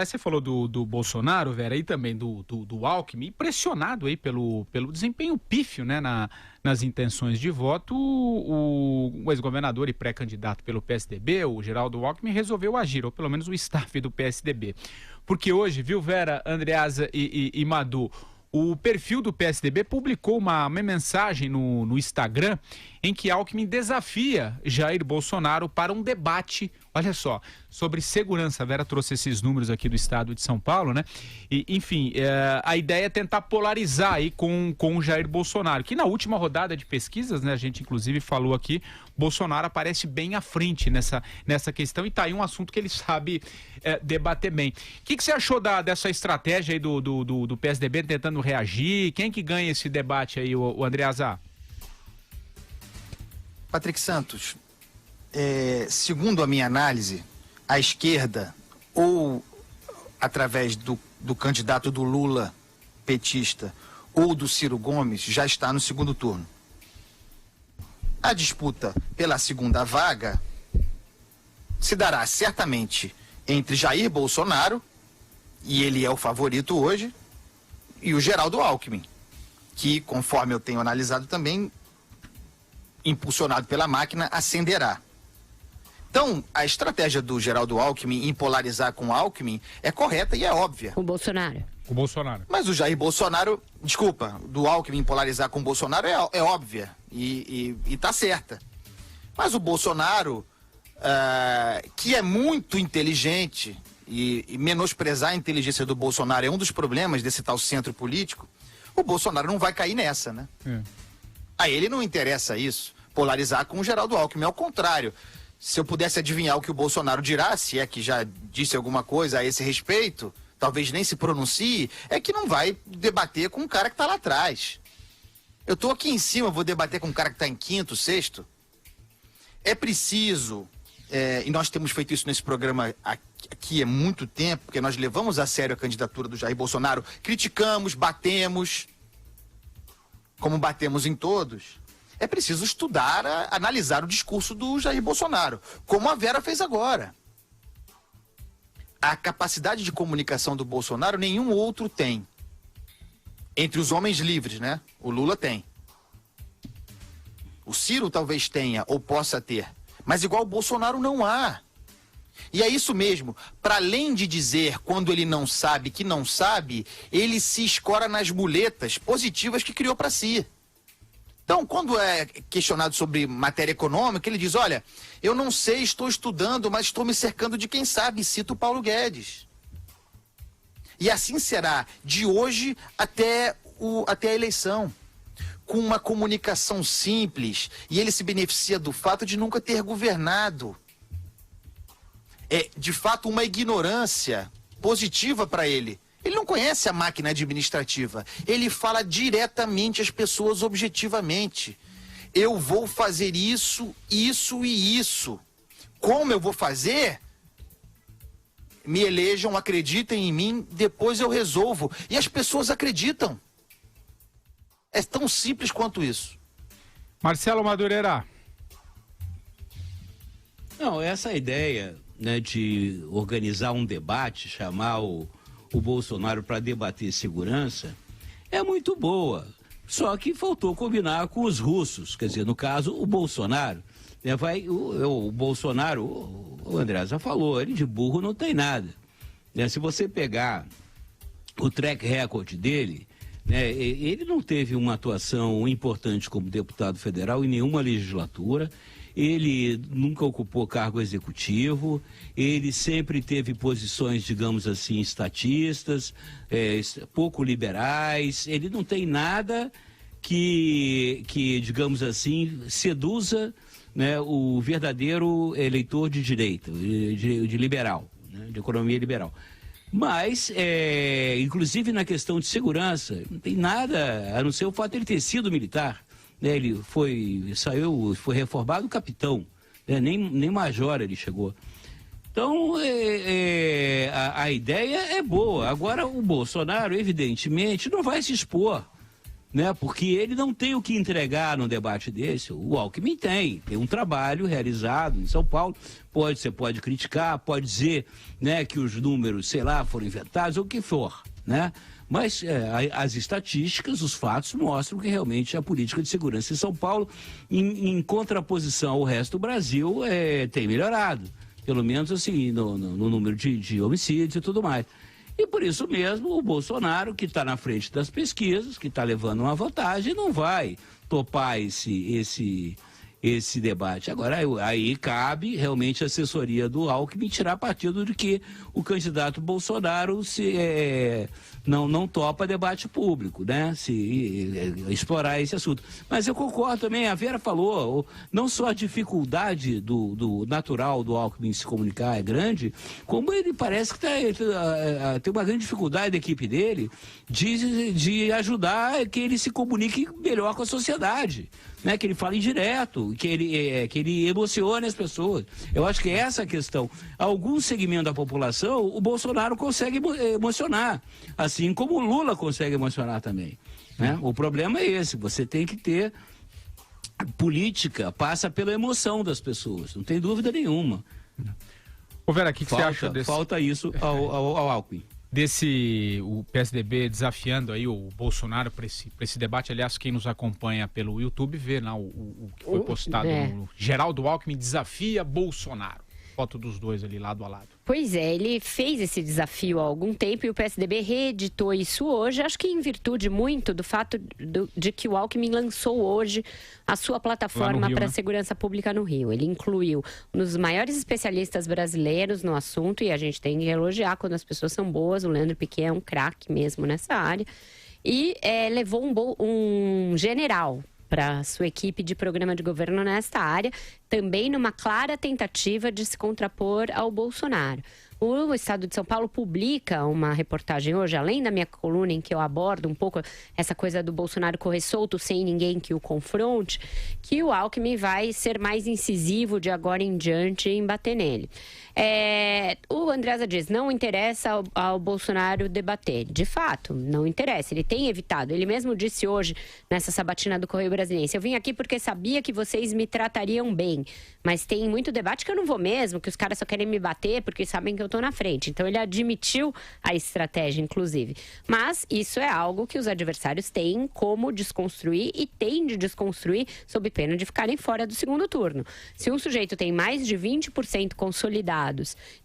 Você falou do Bolsonaro, Vera, e também do Alckmin, impressionado aí pelo desempenho pífio, né, nas intenções de voto. O ex-governador e pré-candidato pelo PSDB, o Geraldo Alckmin, resolveu agir, ou pelo menos o staff do PSDB. Porque hoje, viu, Vera, Andreasa e Madu, o perfil do PSDB publicou uma mensagem no Instagram em que Alckmin desafia Jair Bolsonaro para um debate, olha só, sobre segurança. A Vera trouxe esses números aqui do estado de São Paulo, né? E, enfim, a ideia é tentar polarizar aí com o Jair Bolsonaro, que na última rodada de pesquisas, né, a gente inclusive falou aqui, Bolsonaro aparece bem à frente nessa questão e tá aí um assunto que ele sabe debater bem. O que você achou dessa estratégia aí do PSDB tentando reagir? Quem que ganha esse debate aí, o Andreasa? Patrick Santos, segundo a minha análise, a esquerda, ou através do candidato do Lula, petista, ou do Ciro Gomes, já está no segundo turno. A disputa pela segunda vaga se dará certamente entre Jair Bolsonaro, e ele é o favorito hoje, e o Geraldo Alckmin, que, conforme eu tenho analisado também, impulsionado pela máquina, ascenderá. Então, a estratégia do Geraldo Alckmin em polarizar com o Alckmin é correta e é óbvia. Com o Bolsonaro. O Bolsonaro. Mas o Jair Bolsonaro, do Alckmin polarizar com o Bolsonaro é óbvia e tá certa. Mas o Bolsonaro, que é muito inteligente, e menosprezar a inteligência do Bolsonaro é um dos problemas desse tal centro político, o Bolsonaro não vai cair nessa, né? A ele não interessa isso, polarizar com o Geraldo Alckmin. Ao contrário, se eu pudesse adivinhar o que o Bolsonaro dirá, se é que já disse alguma coisa a esse respeito, talvez nem se pronuncie, é que não vai debater com um cara que está lá atrás. Eu estou aqui em cima, vou debater com um cara que está em quinto, sexto. É preciso, e nós temos feito isso nesse programa aqui há muito tempo, porque nós levamos a sério a candidatura do Jair Bolsonaro, criticamos, batemos, como batemos em todos. É preciso estudar, analisar o discurso do Jair Bolsonaro, como a Vera fez agora. A capacidade de comunicação do Bolsonaro nenhum outro tem. Entre os homens livres, né? O Lula tem. O Ciro talvez tenha ou possa ter. Mas igual o Bolsonaro não há. E é isso mesmo. Para além de dizer quando ele não sabe que não sabe, ele se escora nas muletas positivas que criou para si. Então, quando é questionado sobre matéria econômica, ele diz, olha, eu não sei, estou estudando, mas estou me cercando de quem sabe, cito o Paulo Guedes. E assim será de hoje até a eleição, com uma comunicação simples, e ele se beneficia do fato de nunca ter governado. É, de fato, uma ignorância positiva para ele. Ele não conhece a máquina administrativa. Ele fala diretamente às pessoas objetivamente. Eu vou fazer isso, isso e isso. Como eu vou fazer? Me elejam, acreditem em mim, depois eu resolvo. E as pessoas acreditam. É tão simples quanto isso. Marcelo Madureira. Não, essa ideia, né, de organizar um debate, chamar o Bolsonaro para debater segurança, é muito boa. Só que faltou combinar com os russos. Quer dizer, no caso, o Bolsonaro, né, o Bolsonaro, o André já falou, ele de burro não tem nada. Né, se você pegar o track record dele, né, ele não teve uma atuação importante como deputado federal em nenhuma legislatura. Ele nunca ocupou cargo executivo, ele sempre teve posições, digamos assim, estatistas, pouco liberais. Ele não tem nada que digamos assim, seduza, né, o verdadeiro eleitor de direita, de liberal, né, de economia liberal. Mas, inclusive na questão de segurança, não tem nada, a não ser o fato de ele ter sido militar. Ele foi reformado capitão, né? nem major ele chegou. Então, a ideia é boa. Agora, o Bolsonaro, evidentemente, não vai se expor. né? Porque ele não tem o que entregar num debate desse. O Alckmin tem um trabalho realizado em São Paulo. Você pode criticar, pode dizer, né, que os números, sei lá, foram inventados, ou o que for, né? Mas as estatísticas, os fatos mostram que realmente a política de segurança em São Paulo, em contraposição ao resto do Brasil, tem melhorado. Pelo menos assim, no número de homicídios e tudo mais. E por isso mesmo o Bolsonaro, que está na frente das pesquisas, que está levando uma vantagem, não vai topar esse debate. Agora, aí cabe realmente a assessoria do Alckmin tirar partido de que o candidato Bolsonaro não topa debate público, né? Explorar esse assunto. Mas eu concordo também, a Vera falou, não só a dificuldade do natural do Alckmin se comunicar é grande, como ele parece que tem uma grande dificuldade da equipe dele de ajudar que ele se comunique melhor com a sociedade. Né, que ele fale direto, que ele emocione as pessoas. Eu acho que essa é a questão. Algum segmento da população, o Bolsonaro consegue emocionar, assim como o Lula consegue emocionar também. Né? O problema é esse, você tem que ter... Política passa pela emoção das pessoas, não tem dúvida nenhuma. Ô Vera, o que você acha desse... Falta isso ao Alckmin. O PSDB desafiando aí o Bolsonaro para esse debate. Aliás, quem nos acompanha pelo YouTube vê lá o que foi postado no Geraldo Alckmin desafia Bolsonaro. Foto dos dois ali lado a lado. Pois é, ele fez esse desafio há algum tempo e o PSDB reeditou isso hoje, acho que em virtude muito do fato de que o Alckmin lançou hoje a sua plataforma para a segurança pública no Rio. Ele incluiu um dos maiores especialistas brasileiros no assunto, e a gente tem que elogiar quando as pessoas são boas. O Leandro Piquet é um craque mesmo nessa área. E levou um general para sua equipe de programa de governo nesta área, também numa clara tentativa de se contrapor ao Bolsonaro. O Estado de São Paulo publica uma reportagem hoje, além da minha coluna em que eu abordo um pouco essa coisa do Bolsonaro correr solto sem ninguém que o confronte, que o Alckmin vai ser mais incisivo de agora em diante em bater nele. O Andresa diz, não interessa ao Bolsonaro debater. De fato, não interessa. Ele tem evitado. Ele mesmo disse hoje, nessa sabatina do Correio Brasiliense, eu vim aqui porque sabia que vocês me tratariam bem. Mas tem muito debate que eu não vou mesmo, que os caras só querem me bater porque sabem que eu estou na frente. Então ele admitiu a estratégia, inclusive. Mas isso é algo que os adversários têm como desconstruir e têm de desconstruir sob pena de ficarem fora do segundo turno. Se um sujeito tem mais de 20% consolidado,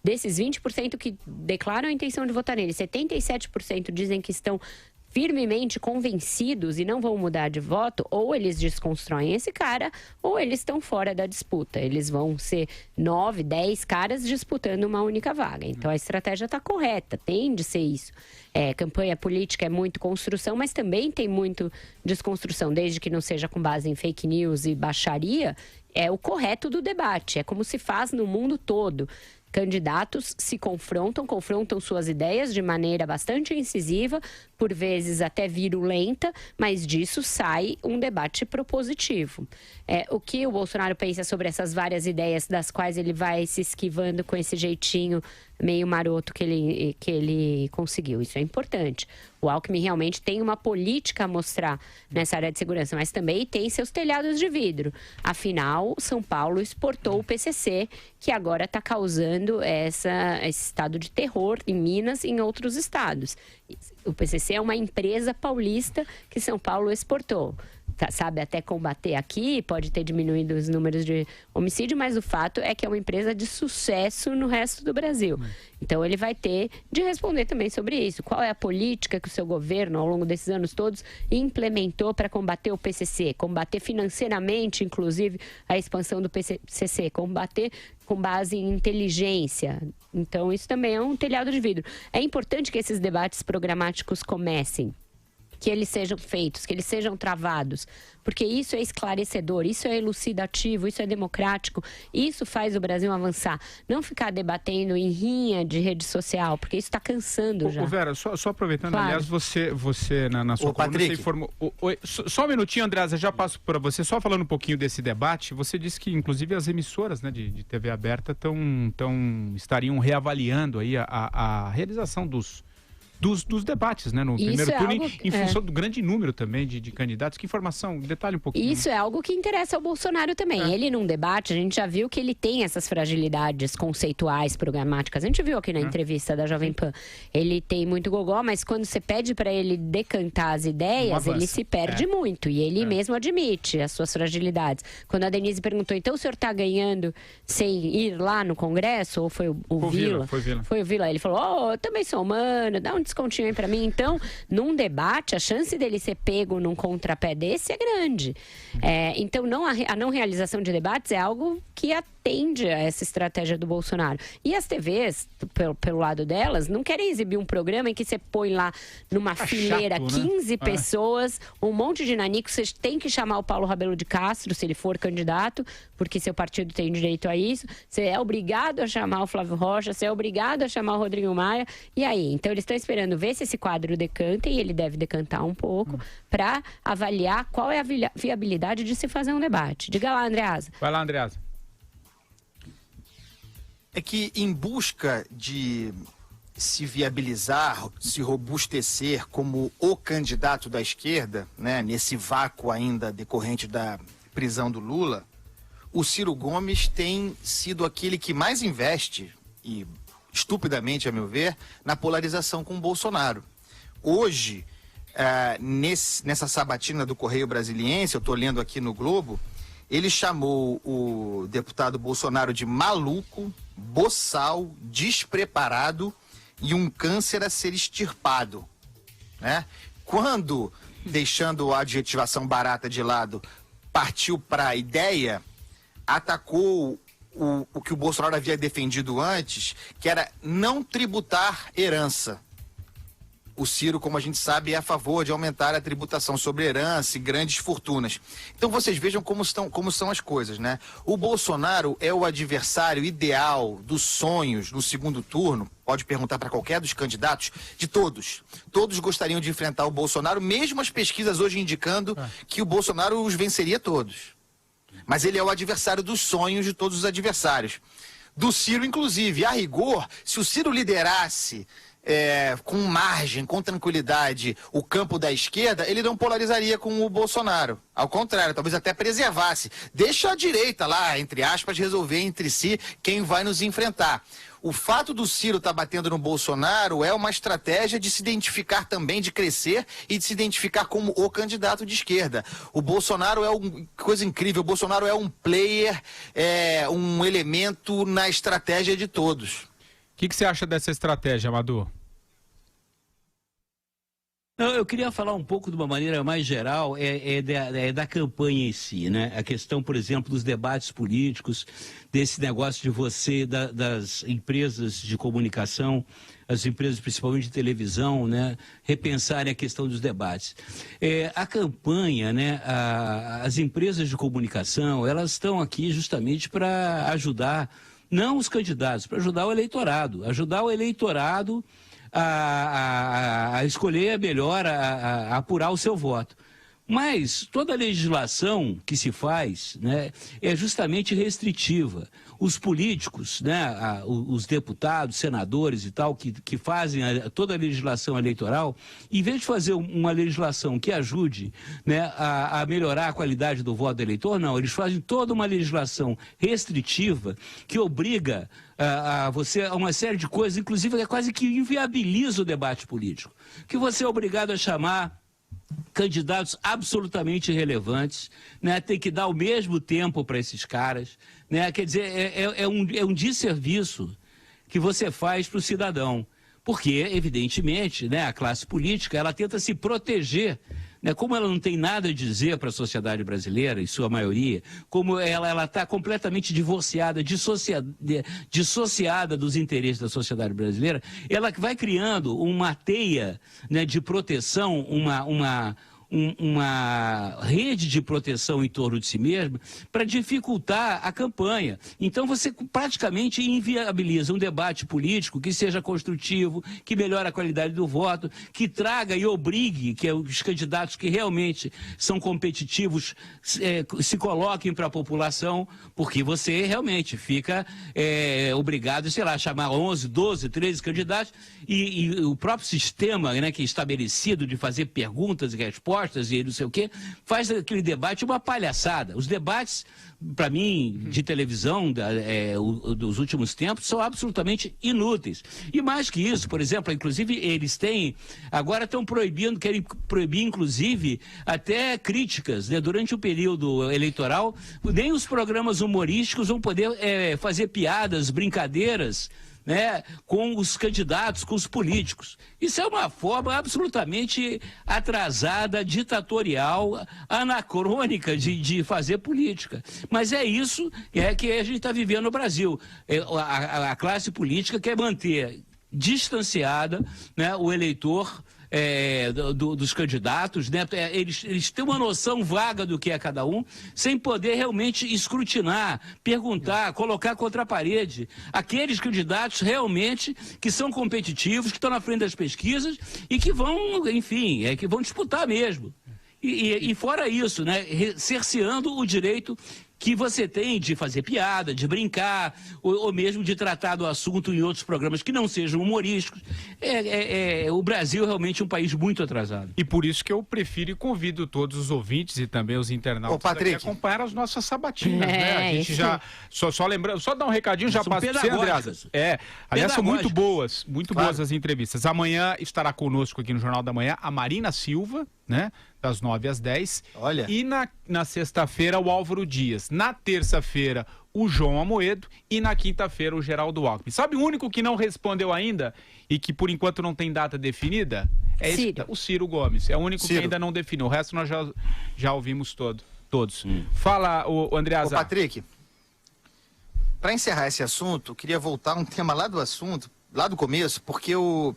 desses 20% que declaram a intenção de votar nele, 77% dizem que estão firmemente convencidos e não vão mudar de voto, ou eles desconstroem esse cara, ou eles estão fora da disputa. Eles vão ser 9, 10 caras disputando uma única vaga. Então a estratégia está correta, tem de ser isso. Campanha política é muito construção, mas também tem muito desconstrução, desde que não seja com base em fake news e baixaria. É o correto do debate, é como se faz no mundo todo. Candidatos se confrontam suas ideias de maneira bastante incisiva, por vezes até virulenta, mas disso sai um debate propositivo. O que o Bolsonaro pensa sobre essas várias ideias, das quais ele vai se esquivando com esse jeitinho meio maroto que ele conseguiu? Isso é importante. O Alckmin realmente tem uma política a mostrar nessa área de segurança, mas também tem seus telhados de vidro. Afinal, São Paulo exportou o PCC, que agora está causando esse estado de terror em Minas e em outros estados. O PCC é uma empresa paulista que São Paulo exportou. Sabe até combater aqui, pode ter diminuído os números de homicídio, mas o fato é que é uma empresa de sucesso no resto do Brasil. Então ele vai ter de responder também sobre isso. Qual é a política que o seu governo, ao longo desses anos todos, implementou para combater o PCC? Combater financeiramente, inclusive, a expansão do PCC. Combater com base em inteligência. Então isso também é um telhado de vidro. É importante que esses debates programáticos comecem, que eles sejam feitos, que eles sejam travados, porque isso é esclarecedor, isso é elucidativo, isso é democrático, isso faz o Brasil avançar. Não ficar debatendo em rinha de rede social, porque isso está cansando já. Vera, só aproveitando, claro. Aliás, você na sua coluna, Patrick. Você informou... Só um minutinho, Andresa, já passo para você, só falando um pouquinho desse debate. Você disse que, inclusive, as emissoras, né, de TV aberta estariam reavaliando aí a realização dos dos debates, né? No Isso primeiro turno, algo, em função do grande número também de candidatos. Que informação? Detalhe um pouquinho. Isso é algo que interessa ao Bolsonaro também. Ele, num debate, a gente já viu que ele tem essas fragilidades conceituais, programáticas. A gente viu aqui na entrevista da Jovem Pan. Ele tem muito gogó, mas quando você pede para ele decantar as ideias, ele se perde muito. E ele mesmo admite as suas fragilidades. Quando a Denise perguntou, então o senhor está ganhando sem ir lá no Congresso? Ou foi o Vila? Foi o Vila. Ele falou, eu também sou humano, dá um descontinho aí para mim. Então, num debate, a chance dele ser pego num contrapé desse é grande. Então, a não realização de debates é algo que atende a essa estratégia do Bolsonaro. E as TVs, pelo lado delas, não querem exibir um programa em que você põe lá numa fileira chato, 15 pessoas, um monte de nanico, você tem que chamar o Paulo Rabelo de Castro, se ele for candidato, porque seu partido tem direito a isso. Você é obrigado a chamar o Flávio Rocha, você é obrigado a chamar o Rodrigo Maia. E aí? Então, eles estão esperando ver se esse quadro decanta, e ele deve decantar um pouco, para avaliar qual é a viabilidade de se fazer um debate. Diga lá, Andreasa. Vai lá, Andreasa. É que, em busca de se viabilizar, se robustecer como o candidato da esquerda, né, nesse vácuo ainda decorrente da prisão do Lula, o Ciro Gomes tem sido aquele que mais investe, e estupidamente, a meu ver, na polarização com o Bolsonaro. Hoje, nessa sabatina do Correio Brasiliense, eu estou lendo aqui no Globo, ele chamou o deputado Bolsonaro de maluco, boçal, despreparado e um câncer a ser extirpado, né? Quando, deixando a adjetivação barata de lado, partiu para a ideia, atacou o que o Bolsonaro havia defendido antes, que era não tributar herança. O Ciro, como a gente sabe, é a favor de aumentar a tributação sobre herança e grandes fortunas. Então vocês vejam como são as coisas, né? O Bolsonaro é o adversário ideal dos sonhos no segundo turno, pode perguntar para qualquer dos candidatos, de todos. Todos gostariam de enfrentar o Bolsonaro, mesmo as pesquisas hoje indicando que o Bolsonaro os venceria todos. Mas ele é o adversário dos sonhos de todos os adversários. Do Ciro, inclusive. A rigor, se o Ciro liderasse com margem, com tranquilidade, o campo da esquerda, ele não polarizaria com o Bolsonaro. Ao contrário, talvez até preservasse. Deixa a direita lá, entre aspas, resolver entre si quem vai nos enfrentar. O fato do Ciro estar batendo no Bolsonaro é uma estratégia de se identificar também, de crescer e de se identificar como o candidato de esquerda. O Bolsonaro coisa incrível, o Bolsonaro é um player, um elemento na estratégia de todos. O que você acha dessa estratégia, Amador? Eu queria falar um pouco de uma maneira mais geral, da campanha em si, né? A questão, por exemplo, dos debates políticos, desse negócio de das empresas de comunicação, as empresas principalmente de televisão, né? Repensarem a questão dos debates. A campanha, né? As empresas de comunicação, elas estão aqui justamente para ajudar, não os candidatos, para ajudar o eleitorado a escolher melhor, a apurar o seu voto. Mas toda a legislação que se faz, né, é justamente restritiva. Os políticos, né, os deputados, senadores e tal, que fazem toda a legislação eleitoral, em vez de fazer uma legislação que ajude, né, a melhorar a qualidade do voto do eleitor, não, eles fazem toda uma legislação restritiva que obriga você a uma série de coisas, inclusive que quase que inviabiliza o debate político. Que você é obrigado a chamar candidatos absolutamente irrelevantes, né? Tem que dar o mesmo tempo para esses caras, né? Quer dizer, é um desserviço que você faz para o cidadão, porque, evidentemente, né, a classe política, ela tenta se proteger, né? Como ela não tem nada a dizer para a sociedade brasileira, em sua maioria, como ela está completamente divorciada, dissociada dos interesses da sociedade brasileira, ela vai criando uma teia, né, de proteção, uma rede de proteção em torno de si mesmo para dificultar a campanha. Então você praticamente inviabiliza um debate político que seja construtivo, que melhore a qualidade do voto, que traga e obrigue que os candidatos que realmente são competitivos se coloquem para a população, porque você realmente fica obrigado, sei lá, a chamar 11, 12, 13 candidatos e o próprio sistema, né, que é estabelecido de fazer perguntas e respostas e não sei o quê, faz aquele debate uma palhaçada. Os debates, para mim, de televisão dos últimos tempos, são absolutamente inúteis. E mais que isso, por exemplo, inclusive eles agora estão querem proibir inclusive até críticas, né? Durante o período eleitoral, nem os programas humorísticos vão poder fazer piadas, brincadeiras, né, com os candidatos, com os políticos. Isso é uma forma absolutamente atrasada, ditatorial, anacrônica de fazer política. Mas é isso que a gente está vivendo no Brasil. A classe política quer manter distanciada, né, o eleitor dos candidatos, né? Eles têm uma noção vaga do que é cada um, sem poder realmente escrutinar, perguntar, colocar contra a parede aqueles candidatos realmente que são competitivos, que estão na frente das pesquisas e que vão, enfim, que vão disputar mesmo. E fora isso, né, cerceando o direito que você tem de fazer piada, de brincar, ou mesmo de tratar do assunto em outros programas que não sejam humorísticos. O Brasil é realmente um país muito atrasado. E por isso que eu prefiro e convido todos os ouvintes e também os internautas a acompanhar as nossas sabatinas, né? A gente já, só lembrando, só dar um recadinho, já passa para você, Andreasa. Aliás, são muito boas as entrevistas. Amanhã estará conosco aqui no Jornal da Manhã a Marina Silva, né? Das 9 às 10. Olha. E na sexta-feira, o Álvaro Dias. Na terça-feira, o João Amoedo. E na quinta-feira, o Geraldo Alckmin. Sabe o único que não respondeu ainda e que, por enquanto, não tem data definida? O Ciro Gomes. É o único que ainda não definiu. O resto nós já ouvimos todos. Fala, o Andreasa. Ô, Patrick, para encerrar esse assunto, queria voltar a um tema lá do começo, porque eu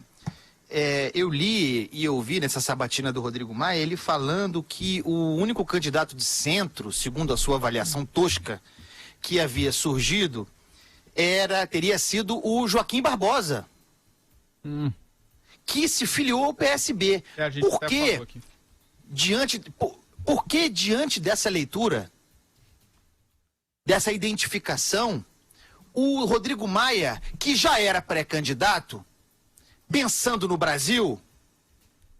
li e ouvi nessa sabatina do Rodrigo Maia, ele falando que o único candidato de centro, segundo a sua avaliação tosca, que havia surgido, teria sido o Joaquim Barbosa, que se filiou ao PSB. Por que diante dessa leitura, dessa identificação, o Rodrigo Maia, que já era pré-candidato, pensando no Brasil,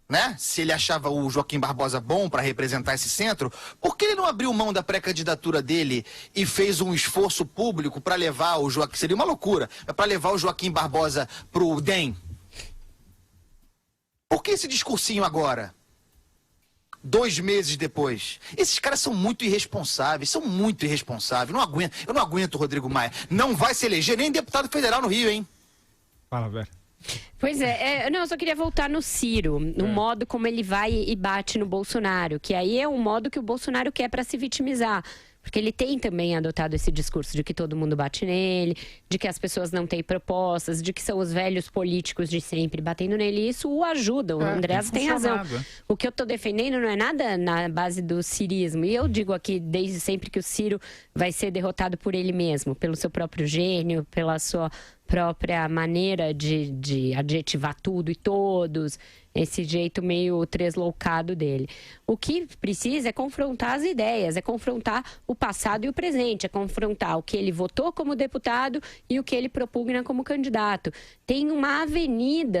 né? Se ele achava o Joaquim Barbosa bom para representar esse centro, por que ele não abriu mão da pré-candidatura dele e fez um esforço público para levar o Joaquim, seria uma loucura, para levar o Joaquim Barbosa pro DEM? Por que esse discursinho agora? 2 meses depois. Esses caras são muito irresponsáveis, eu não aguento o Rodrigo Maia. Não vai se eleger nem deputado federal no Rio, hein? Fala, velho. Pois não, eu só queria voltar no Ciro, no modo como ele vai e bate no Bolsonaro, que aí é um modo que o Bolsonaro quer para se vitimizar. Porque ele tem também adotado esse discurso de que todo mundo bate nele, de que as pessoas não têm propostas, de que são os velhos políticos de sempre batendo nele. E isso o ajuda, o Andreasa tem razão. O que eu estou defendendo não é nada na base do cirismo. E eu digo aqui desde sempre que o Ciro vai ser derrotado por ele mesmo, pelo seu próprio gênio, pela sua própria maneira de adjetivar tudo e todos, esse jeito meio tresloucado dele. O que precisa é confrontar as ideias, é confrontar o passado e o presente, é confrontar o que ele votou como deputado e o que ele propugna como candidato. Tem uma avenida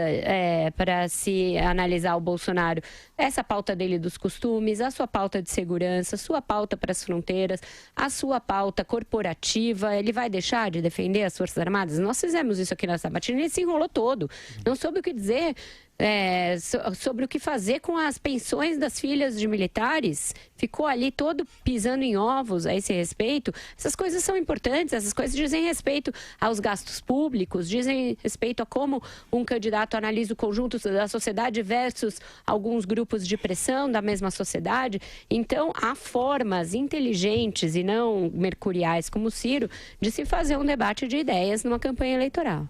para se analisar o Bolsonaro. Essa pauta dele dos costumes, a sua pauta de segurança, a sua pauta para as fronteiras, a sua pauta corporativa. Ele vai deixar de defender as Forças Armadas? Nós fizemos isso aqui na sabatina e ele se enrolou todo. Não soube o que dizer sobre o que fazer com as pensões das filhas de militares. Ficou ali todo pisando em ovos a esse respeito. Essas coisas são importantes, essas coisas dizem respeito aos gastos públicos, dizem respeito a como um candidato analisa o conjunto da sociedade versus alguns grupos de pressão da mesma sociedade. Então, há formas inteligentes e não mercuriais como o Ciro de se fazer um debate de ideias numa campanha eleitoral.